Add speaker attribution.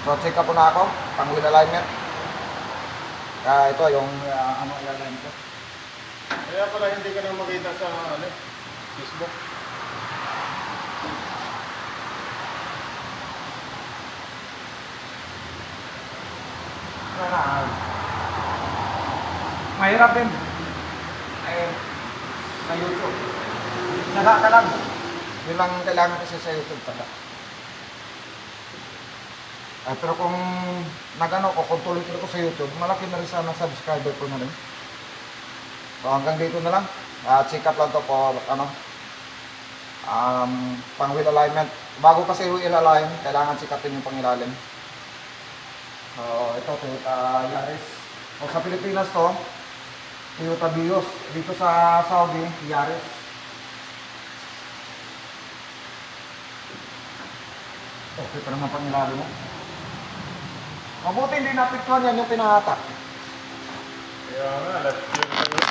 Speaker 1: So, check up po na ako. Pang wheel alignment. Ito yung ano i-align ko.
Speaker 2: Kaya pala hindi ka na makita sa Facebook.
Speaker 1: Mahirap din. Sa YouTube. Naga ka lang. Yun lang kailangan kasi sa YouTube pala. Pero kung nagano ko, kung tuloy-tuloy ko sa YouTube, malaki na rin sana subscriber ko na rin. So hanggang dito na lang. Check up lang to for pang wheel alignment. Bago kasi wheel align, kailangan check upin yung pangilalim. So ito, Toyota Yaris. O sa Pilipinas to, Toyota Vios. Dito sa Saudi, Yaris. Okay pa naman pangilalim mo. Mabuti hindi napiktuhan yan yung pinahatak.
Speaker 2: Kaya nga, last year